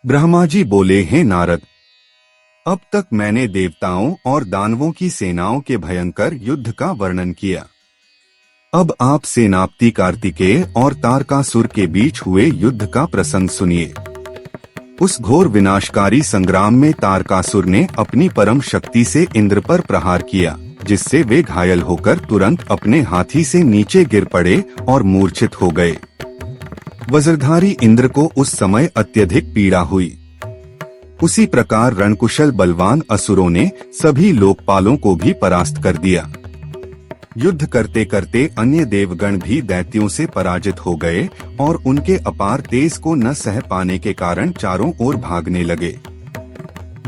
ब्रह्मा जी बोले, हे नारद, अब तक मैंने देवताओं और दानवों की सेनाओं के भयंकर युद्ध का वर्णन किया। अब आप सेनापति कार्तिकेय और तारकासुर के बीच हुए युद्ध का प्रसंग सुनिए। उस घोर विनाशकारी संग्राम में तारकासुर ने अपनी परम शक्ति से इंद्र पर प्रहार किया, जिससे वे घायल होकर तुरंत अपने हाथी से नीचे गिर पड़े और मूर्छित हो गए। वज्रधारी इंद्र को उस समय अत्यधिक पीड़ा हुई। उसी प्रकार रणकुशल बलवान असुरों ने सभी लोकपालों को भी परास्त कर दिया। युद्ध करते करते अन्य देवगण भी दैत्यों से पराजित हो गए और उनके अपार तेज को न सह पाने के कारण चारों ओर भागने लगे।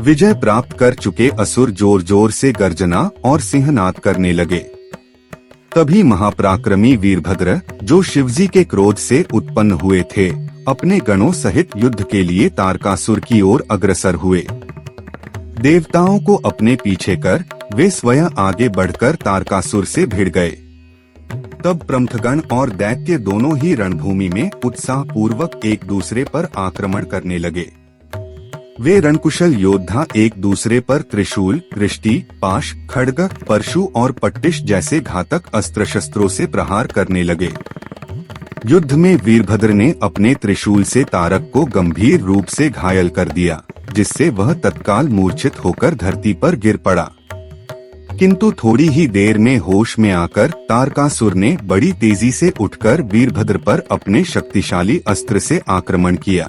विजय प्राप्त कर चुके असुर जोर जोर से गर्जना और सिंहनाद करने लगे। तभी महापराक्रमी वीरभद्र, जो शिवजी के क्रोध से उत्पन्न हुए थे, अपने गणों सहित युद्ध के लिए तारकासुर की ओर अग्रसर हुए। देवताओं को अपने पीछे कर वे स्वयं आगे बढ़कर तारकासुर से भिड़ गए। तब प्रमथगण और दैत्य दोनों ही रणभूमि में उत्साह पूर्वक एक दूसरे पर आक्रमण करने लगे। वे रणकुशल योद्धा एक दूसरे पर त्रिशूल, दृष्टि, पाश, खड्ग, परशु और पट्टिश जैसे घातक अस्त्र शस्त्रों से प्रहार करने लगे। युद्ध में वीरभद्र ने अपने त्रिशूल से तारक को गंभीर रूप से घायल कर दिया, जिससे वह तत्काल मूर्छित होकर धरती पर गिर पड़ा। किंतु थोड़ी ही देर में होश में आकर तारकासुर ने बड़ी तेजी से उठकर वीरभद्र पर अपने शक्तिशाली अस्त्र से आक्रमण किया।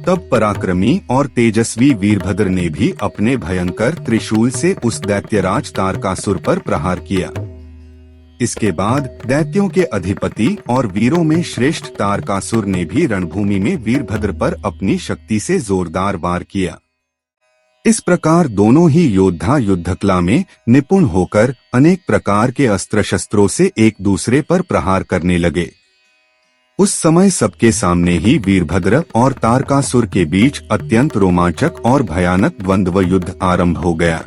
तब पराक्रमी और तेजस्वी वीरभद्र ने भी अपने भयंकर त्रिशूल से उस दैत्यराज तारकासुर पर प्रहार किया। इसके बाद दैत्यों के अधिपति और वीरों में श्रेष्ठ तारकासुर ने भी रणभूमि में वीरभद्र पर अपनी शक्ति से जोरदार वार किया। इस प्रकार दोनों ही योद्धा युद्धकला में निपुण होकर अनेक प्रकार के अस्त्र शस्त्रों से एक दूसरे पर प्रहार करने लगे। उस समय सबके सामने ही वीरभद्र और तारकासुर के बीच अत्यंत रोमांचक और भयानक द्वंद्व युद्ध आरंभ हो गया।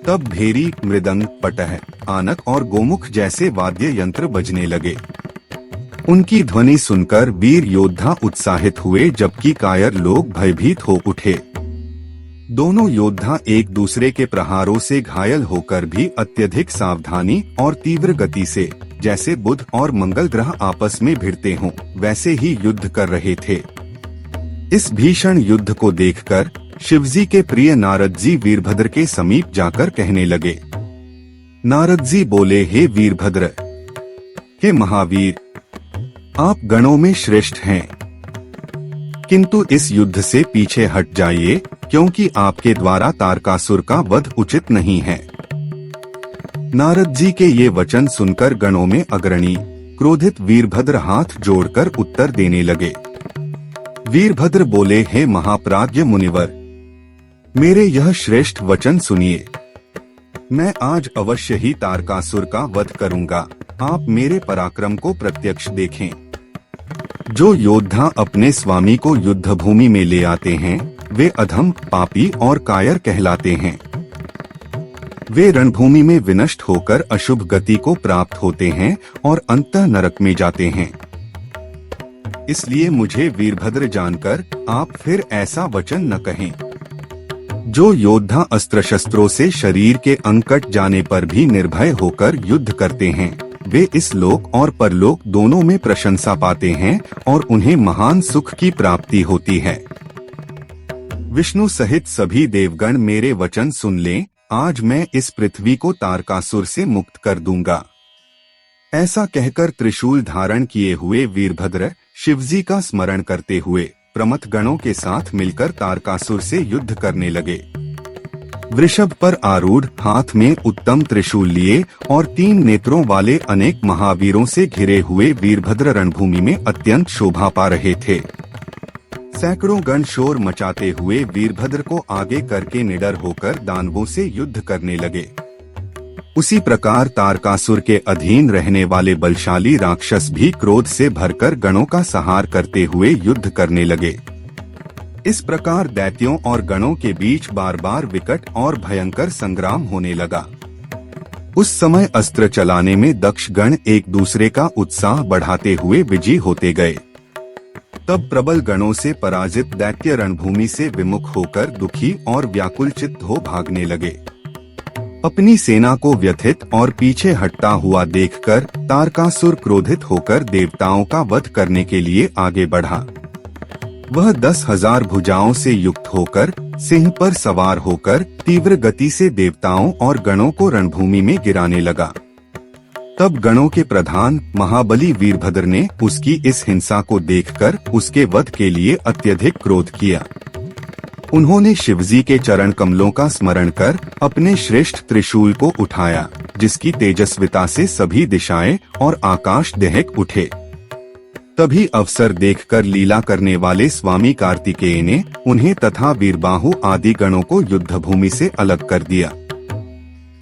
तब भेरी, मृदंग, पटह, आनक और गोमुख जैसे वाद्य यंत्र बजने लगे। उनकी ध्वनि सुनकर वीर योद्धा उत्साहित हुए, जबकि कायर लोग भयभीत हो उठे। दोनों योद्धा एक दूसरे के प्रहारों से घायल होकर भी अत्यधिक सावधानी और तीव्र गति से, जैसे बुध और मंगल ग्रह आपस में भिड़ते हों, वैसे ही युद्ध कर रहे थे। इस भीषण युद्ध को देखकर शिवजी के प्रिय नारद जी वीरभद्र के समीप जाकर कहने लगे। नारद जी बोले, हे वीरभद्र, हे महावीर, आप गणों में श्रेष्ठ हैं, किंतु इस युद्ध से पीछे हट जाइए, क्योंकि आपके द्वारा तारकासुर का वध उचित नहीं है। नारद जी के ये वचन सुनकर गणों में अग्रणी क्रोधित वीरभद्र हाथ जोड़कर उत्तर देने लगे। वीरभद्र बोले, हे महाप्राज्य मुनिवर, मेरे यह श्रेष्ठ वचन सुनिए। मैं आज अवश्य ही तारकासुर का वध करूंगा। आप मेरे पराक्रम को प्रत्यक्ष देखें। जो योद्धा अपने स्वामी को युद्ध भूमि में ले आते हैं, वे अधम, पापी और कायर कहलाते हैं। वे रणभूमि में विनष्ट होकर अशुभ गति को प्राप्त होते हैं और अंतः नरक में जाते हैं। इसलिए मुझे वीरभद्र जानकर आप फिर ऐसा वचन न कहें। जो योद्धा अस्त्र शस्त्रों से शरीर के अंग कट जाने पर भी निर्भय होकर युद्ध करते हैं, वे इस लोक और परलोक दोनों में प्रशंसा पाते हैं और उन्हें महान सुख की प्राप्ति होती है। विष्णु सहित सभी देवगण मेरे वचन सुन लें। आज मैं इस पृथ्वी को तारकासुर से मुक्त कर दूंगा। ऐसा कहकर त्रिशूल धारण किए हुए वीरभद्र शिवजी का स्मरण करते हुए प्रमथ गणों के साथ मिलकर तारकासुर से युद्ध करने लगे। वृषभ पर आरूढ़, हाथ में उत्तम त्रिशूल लिए और 3 नेत्रों वाले अनेक महावीरों से घिरे हुए वीरभद्र रणभूमि में अत्यंत शोभा पा रहे थे। सैकड़ों गण शोर मचाते हुए वीरभद्र को आगे करके निडर होकर दानवों से युद्ध करने लगे। उसी प्रकार तारकासुर के अधीन रहने वाले बलशाली राक्षस भी क्रोध से भरकर गणों का संहार करते हुए युद्ध करने लगे। इस प्रकार दैत्यों और गणों के बीच बार बार विकट और भयंकर संग्राम होने लगा। उस समय अस्त्र चलाने में दक्ष गण एक दूसरे का उत्साह बढ़ाते हुए विजयी होते गए। तब प्रबल गणों से पराजित दैत्य रणभूमि से विमुख होकर दुखी और व्याकुल चित्त हो भागने लगे। अपनी सेना को व्यथित और पीछे हटता हुआ देखकर तारकासुर क्रोधित होकर देवताओं का वध करने के लिए आगे बढ़ा। वह 10,000 भुजाओं से युक्त होकर सिंह पर सवार होकर तीव्र गति से देवताओं और गणों को रणभूमि में गिराने लगा। तब गणों के प्रधान महाबली वीरभद्र ने उसकी इस हिंसा को देखकर उसके वध के लिए अत्यधिक क्रोध किया। उन्होंने शिवजी के चरण कमलों का स्मरण कर अपने श्रेष्ठ त्रिशूल को उठाया, जिसकी तेजस्विता से सभी दिशाएं और आकाश दहक उठे। तभी अवसर देखकर लीला करने वाले स्वामी कार्तिकेय ने उन्हें तथा वीरबाहु आदि गणों को युद्धभूमि से अलग कर दिया।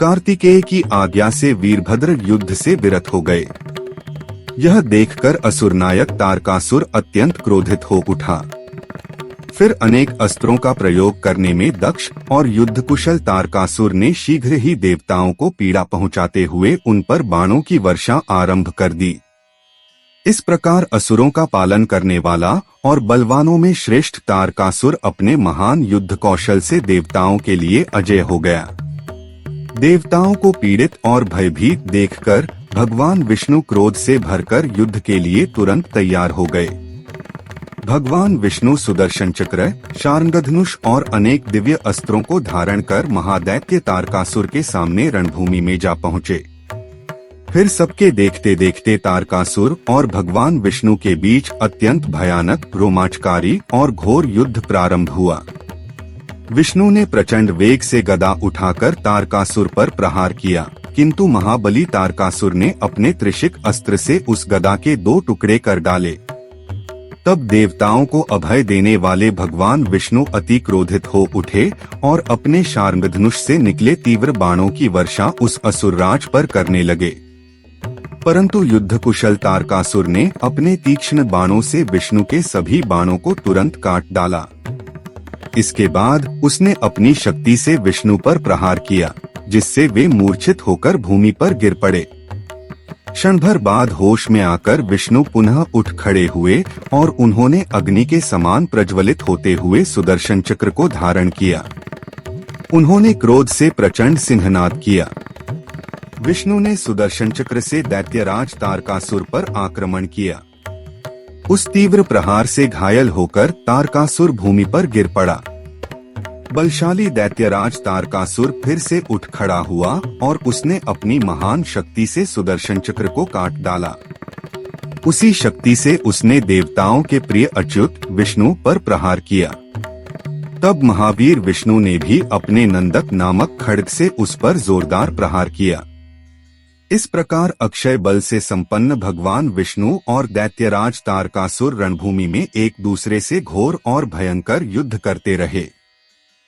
कार्तिकेय की आज्ञा से वीरभद्र युद्ध से विरत हो गए। यह देखकर असुरनायक तारकासुर अत्यंत क्रोधित हो उठा। फिर अनेक अस्त्रों का प्रयोग करने में दक्ष और युद्ध कुशल तारकासुर ने शीघ्र ही देवताओं को पीड़ा पहुंचाते हुए उन पर बाणों की वर्षा आरंभ कर दी। इस प्रकार असुरों का पालन करने वाला और बलवानों में श्रेष्ठ तारकासुर अपने महान युद्ध कौशल से देवताओं के लिए अजय हो गया। देवताओं को पीड़ित और भयभीत देखकर भगवान विष्णु क्रोध से भरकर युद्ध के लिए तुरंत तैयार हो गए। भगवान विष्णु सुदर्शन चक्र, शार्ंगधनुष और अनेक दिव्य अस्त्रों को धारण कर महादैत्य तारकासुर के सामने रणभूमि में जा पहुँचे। फिर सबके देखते देखते तारकासुर और भगवान विष्णु के बीच अत्यंत भयानक, रोमांचकारी और घोर युद्ध प्रारंभ हुआ। विष्णु ने प्रचंड वेग से गदा उठाकर तारकासुर पर प्रहार किया, किंतु महाबली तारकासुर ने अपने त्रिशिक अस्त्र से उस गदा के 2 टुकड़े कर डाले। तब देवताओं को अभय देने वाले भगवान विष्णु अति क्रोधित हो उठे और अपने शार्ंगधनुष से निकले तीव्र बाणों की वर्षा उस असुरराज पर करने लगे। परंतु युद्ध कुशल तारकासुर ने अपने तीक्ष्ण बाणों से विष्णु के सभी बाणों को तुरंत काट डाला। इसके बाद उसने अपनी शक्ति से विष्णु पर प्रहार किया, जिससे वे मूर्छित होकर भूमि पर गिर पड़े। क्षण भर बाद होश में आकर विष्णु पुनः उठ खड़े हुए और उन्होंने अग्नि के समान प्रज्वलित होते हुए सुदर्शन चक्र को धारण किया। उन्होंने क्रोध से प्रचंड सिंहनाद किया। विष्णु ने सुदर्शन चक्र से दैत्यराज तारकासुर पर आक्रमण किया। उस तीव्र प्रहार से घायल होकर तारकासुर भूमि पर गिर पड़ा। बलशाली दैत्यराज तारकासुर फिर से उठ खड़ा हुआ और उसने अपनी महान शक्ति से सुदर्शन चक्र को काट डाला। उसी शक्ति से उसने देवताओं के प्रिय अच्युत विष्णु पर प्रहार किया। तब महावीर विष्णु ने भी अपने नंदक नामक खड्ग से उस पर जोरदार प्रहार किया। इस प्रकार अक्षय बल से संपन्न भगवान विष्णु और दैत्यराज तारकासुर रणभूमि में एक दूसरे से घोर और भयंकर युद्ध करते रहे।